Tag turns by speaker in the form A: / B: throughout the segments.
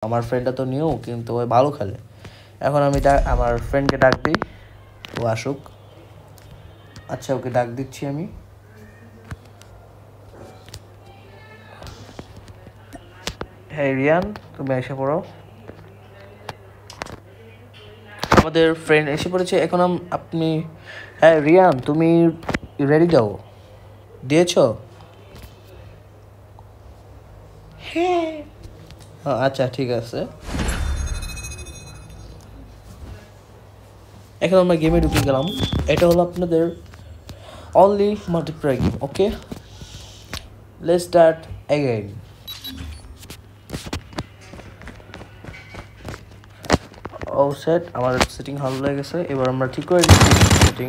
A: আমার ফ্রেন্ডটা তো নিউ কিন্তু ওই ভালো খেলে। এখন আমি আমার ফ্রেন্ডকে ডাক দিই, ও আসুক। আচ্ছা, ওকে ডাক দিচ্ছি আমি। হ্যাঁ রিয়ান, তুমি এসে পড়ো। আমাদের ফ্রেন্ড এসে পড়েছে। এখন আপনি, হ্যাঁ রিয়ান তুমি রেডি যাও, দিয়েছ? হ্যাঁ আচ্ছা ঠিক আছে। এখন আমরা গেমে ঢুকে গেলাম। এটা হলো আপনাদের only multiplayer game. Okay, let's start again. ও সেট, আমার সেটিং ভালো লেগেছে। এবার আমরা ঠিক করে দিচ্ছি সেটিং।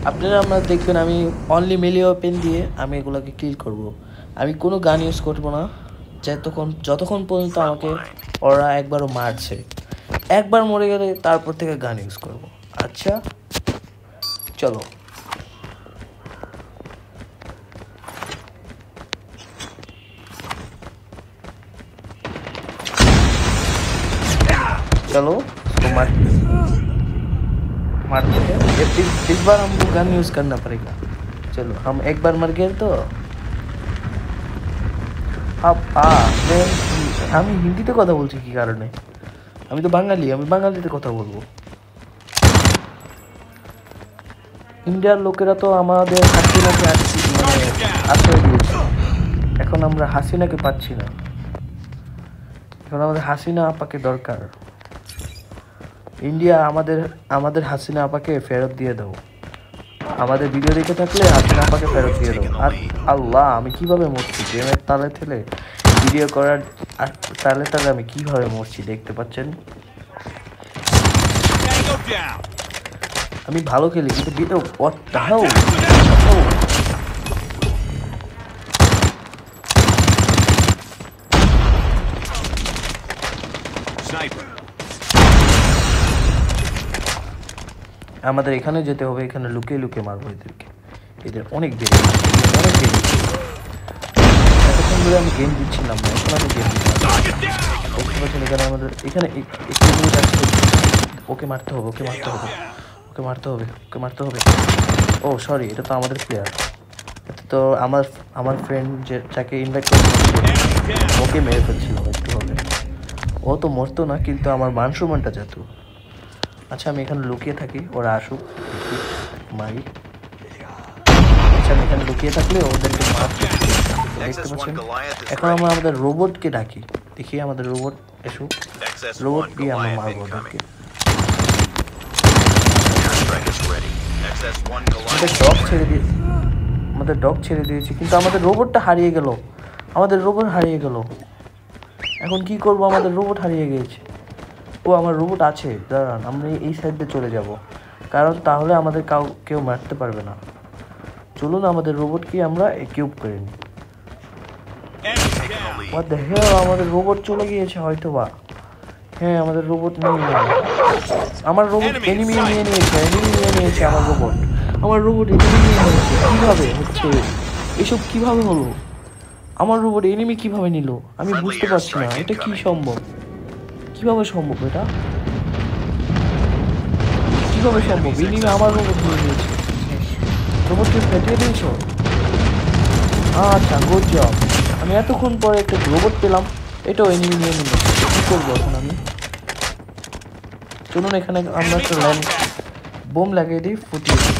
A: আপনারা আমরা দেখবেন আমি অনলি মেলি ওপেন দিয়ে আমি এগুলোকে কিল করব। আমি কোনো গান ইউজ করব না যতক্ষণ পর্যন্ত আমাকে ওরা একবারও মারছে। একবার মরে গেলে তারপর থেকে গান ইউজ করব। আচ্ছা চলো। चलो तो मारते हैं। इस बार हमको गन यूज़ करना पड़ेगा। चलो हम एक बार मर गए तो আমি হিন্দিতে কথা বলছি কি কারণে? আমি তো বাঙালি, আমি বাঙালিতে কথা বলবো। ইন্ডিয়ার লোকেরা তো আমাদের হাসিনাকে আশ্রয় দিয়েছে। এখন আমরা হাসিনাকে পাচ্ছি না। এখন আমাদের হাসিনা আপাকে দরকার। ইন্ডিয়া আমাদের হাসিনা আপাকে ফেরত দিয়ে দাও। আমাদের ভিডিও দেখে থাকলে হাসিনা আপাকে ফেরত দিয়ে দাও। আর আল্লাহ, আমি কিভাবে মরছি গেমের তালে ঠেলে, ভিডিও করার তালে তালে আমি কিভাবে মরছি দেখতে পাচ্ছেন। আমি ভালো খেলি কিন্তু ভিডিও আমাদের এখানে যেতে হবে। এখানে লুকিয়ে লুকিয়ে মারবো এদেরকে। এদের অনেক দেরি এতক্ষণ ধরে আমি গেম দিচ্ছিলাম না, এখন আমি গেম দিচ্ছি। দেখতে পাচ্ছেন এখানে আমাদের এখানে ওকে মারতে হবে, ওকে মারতে হবে, ওকে মারতে হবে, ওকে মারতে হবে। ও সরি, এটা তো আমাদের প্লেয়ার। তো আমার ফ্রেন্ড যাকে ইনভাইট করেছিল ওকে মেরে ফেলছিলাম একটু হবে। ও তো মরতো না কিন্তু আমার মান সম্মানটা যেত। আচ্ছা আমি এখানে লুকিয়ে থাকি, ওরা আসুক মারি। আচ্ছা আমি এখানে লুকিয়ে থাকলে ওদেরকে মারতে দেখতে পাচ্ছেন। এখন আমরা আমাদের রোবটকে ডাকি, দেখি আমাদের রোবট এসুক। রোবট দিয়ে আমরা মারবো ওদেরকে। আমাদের ডগ ছেড়ে দিয়েছি কিন্তু আমাদের রোবটটা হারিয়ে গেল। আমাদের রোবট হারিয়ে গেল। এখন কি করব? আমাদের রোবট হারিয়ে গিয়েছে। ও আমার রোবট আছে, দাঁড়ান আমরা এই সাইডে চলে যাব, কারণ তাহলে আমাদের কেউ মারতে পারবে না। চলুন আমাদের রোবটকে আমরা কিউব করে নিই। আমাদের রোবট চলে গিয়েছে হয়তো বা। হ্যাঁ আমাদের রোবট নেই, আমার রোবট এনিমি নিয়ে নিয়েছে। আমার রোবট এনিমি নিয়ে নিয়েছে। কিভাবে হচ্ছে এসব? কিভাবে হলো? আমার রোবট এনিমি কিভাবে নিল আমি বুঝতে পারছি না। এটা কি সম্ভব? কিভাবে সম্ভব? এটা কিভাবে সম্ভব? এনিমি আমার রোবট নিয়ে নিয়েছে। রোবটকে ফেটিয়ে দিয়েছ? আচ্ছা গুড জব। আমি এতক্ষণ পরে একটা রোবট পেলাম, এটাও এনিমি নিয়ে নিল। কি করবো এখন আমি? চলুন এখানে আমরা একটা বোম লাগিয়ে দিই, ফুটিয়ে দিই।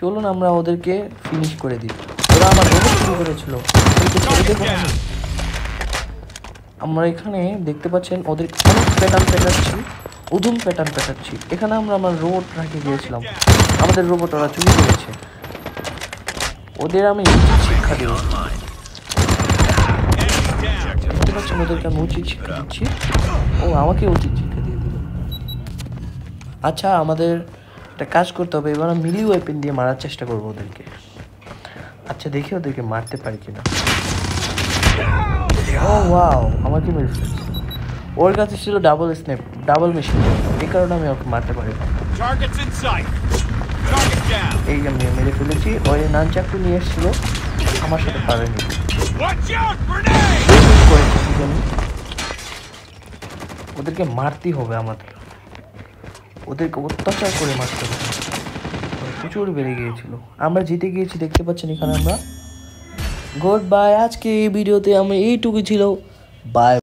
A: চলুন আমরা ওদেরকে ফিনিশ করে দিই। ওরা আমার রোবট শুরু করেছিল, আমরা এখানে দেখতে পাচ্ছেন ওদের অনেক প্যাটার্ন পেটাচ্ছি। এখানে আমরা আমার রোবট রেখে গিয়েছিলাম, আমাদের রোবট ওরা চুরি করেছে। ওদের আমি শিক্ষা দেব, দেখতে পাচ্ছেন ওদেরকে আমি উচিত শিক্ষা দিচ্ছি। ও আমাকে উচিত শিক্ষা দিয়ে দিল। আচ্ছা আমাদের একটা কাজ করতে হবে, এবার মিলি ওয়েপেন দিয়ে মারার চেষ্টা করবো ওদেরকে। আচ্ছা দেখি ওদেরকে মারতে পারি কিনা। ও ওয়াও, আমাকে মেরে ফেলেছে। ওর কাছে ছিল ডাবল মেশিন, এই কারণে আমি ওকে মারতে পারি না। এই আমি মেরে ফেলেছি। ওই নানচাকু নিয়ে এসেছিল, আমার সাথে পারেনি। ওদেরকে মারতেই হবে আমাদের, ওদেরকে অত্যাচার করে মারতে হবে। প্রচুর বেড়ে গিয়েছিল, আমরা জিতে গিয়েছি দেখতে পাচ্ছেন এখানে আমরা। গুড বাই, আজকে এই ভিডিওতে আমরা এইটুকু ছিল, বাই।